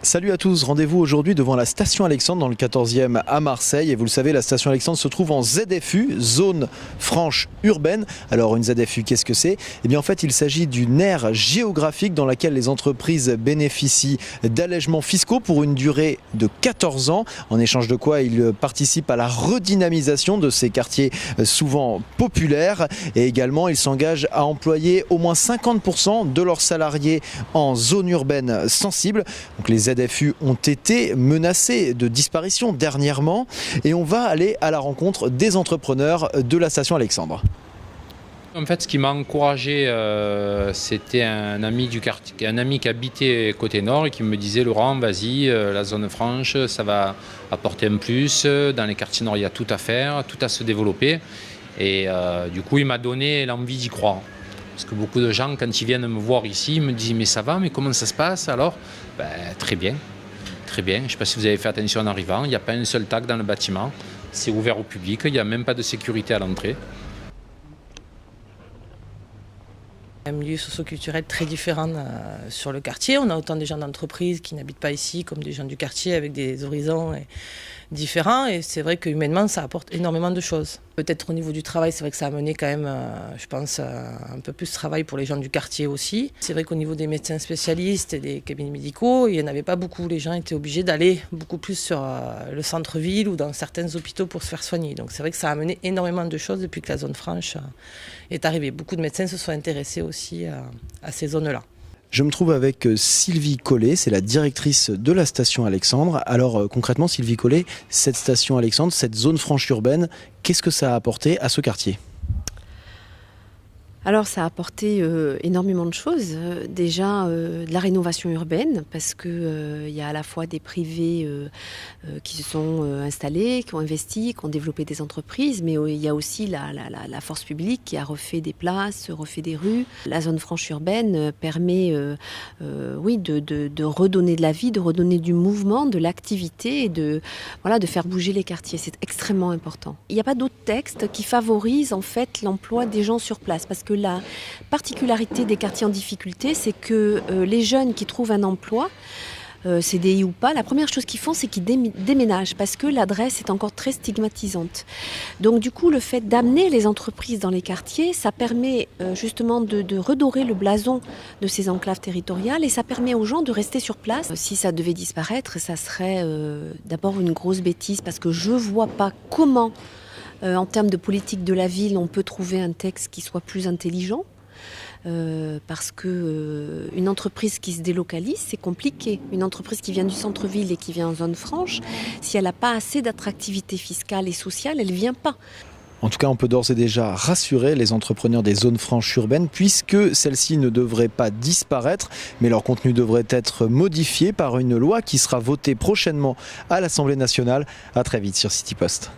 Salut à tous, rendez-vous aujourd'hui devant la station Alexandre dans le 14e à Marseille. Et vous le savez, la station Alexandre se trouve en ZFU, zone franche urbaine. Alors une ZFU, qu'est-ce que c'est ? Eh bien en fait, il s'agit d'une aire géographique dans laquelle les entreprises bénéficient d'allègements fiscaux pour une durée de 14 ans. En échange de quoi, ils participent à la redynamisation de ces quartiers souvent populaires. Et également, ils s'engagent à employer au moins 50% de leurs salariés en zone urbaine sensible. Donc les ZFU ont été menacés de disparition dernièrement et on va aller à la rencontre des entrepreneurs de la station Alexandre. En fait, ce qui m'a encouragé, c'était un ami du quartier, un ami qui habitait côté nord et qui me disait « Laurent, vas-y, la zone franche, ça va apporter un plus. Dans les quartiers nord, il y a tout à faire, tout à se développer. » Et du coup, il m'a donné l'envie d'y croire. Parce que beaucoup de gens, quand ils viennent me voir ici, me disent « Mais ça va, mais comment ça se passe alors ?» Très bien, très bien. Je ne sais pas si vous avez fait attention en arrivant, il n'y a pas un seul tag dans le bâtiment. C'est ouvert au public, il n'y a même pas de sécurité à l'entrée. Un milieu socio-culturel très différent sur le quartier. On a autant des gens d'entreprise qui n'habitent pas ici comme des gens du quartier avec des horizons différents. Et c'est vrai que humainement, ça apporte énormément de choses. Peut-être au niveau du travail, c'est vrai que ça a mené quand même, je pense, un peu plus de travail pour les gens du quartier aussi. C'est vrai qu'au niveau des médecins spécialistes et des cabinets médicaux, il n'y en avait pas beaucoup. Les gens étaient obligés d'aller beaucoup plus sur le centre-ville ou dans certains hôpitaux pour se faire soigner. Donc c'est vrai que ça a amené énormément de choses depuis que la zone franche est arrivée. Beaucoup de médecins se sont intéressés aussi à ces zones-là. Je me trouve avec Sylvie Collet, c'est la directrice de la station Alexandre. Alors concrètement, Sylvie Collet, cette station Alexandre, cette zone franche urbaine, qu'est-ce que ça a apporté à ce quartier ? Alors ça a apporté énormément de choses. Déjà de la rénovation urbaine parce que il y a à la fois des privés qui se sont installés, qui ont investi, qui ont développé des entreprises, mais il y a aussi la force publique qui a refait des places, refait des rues. La zone franche urbaine permet de redonner de la vie, de redonner du mouvement, de l'activité et de faire bouger les quartiers. C'est extrêmement important. Il n'y a pas d'autre texte qui favorise en fait l'emploi des gens sur place parce que la particularité des quartiers en difficulté, c'est que les jeunes qui trouvent un emploi, CDI ou pas, la première chose qu'ils font, c'est qu'ils déménagent parce que l'adresse est encore très stigmatisante. Donc du coup, le fait d'amener les entreprises dans les quartiers, ça permet justement de redorer le blason de ces enclaves territoriales et ça permet aux gens de rester sur place. Si ça devait disparaître, ça serait d'abord une grosse bêtise parce que je vois pas comment en termes de politique de la ville, on peut trouver un texte qui soit plus intelligent. Parce que une entreprise qui se délocalise, c'est compliqué. Une entreprise qui vient du centre-ville et qui vient en zone franche, si elle n'a pas assez d'attractivité fiscale et sociale, elle ne vient pas. En tout cas, on peut d'ores et déjà rassurer les entrepreneurs des zones franches urbaines puisque celles-ci ne devraient pas disparaître, mais leur contenu devrait être modifié par une loi qui sera votée prochainement à l'Assemblée nationale. À très vite sur City Post.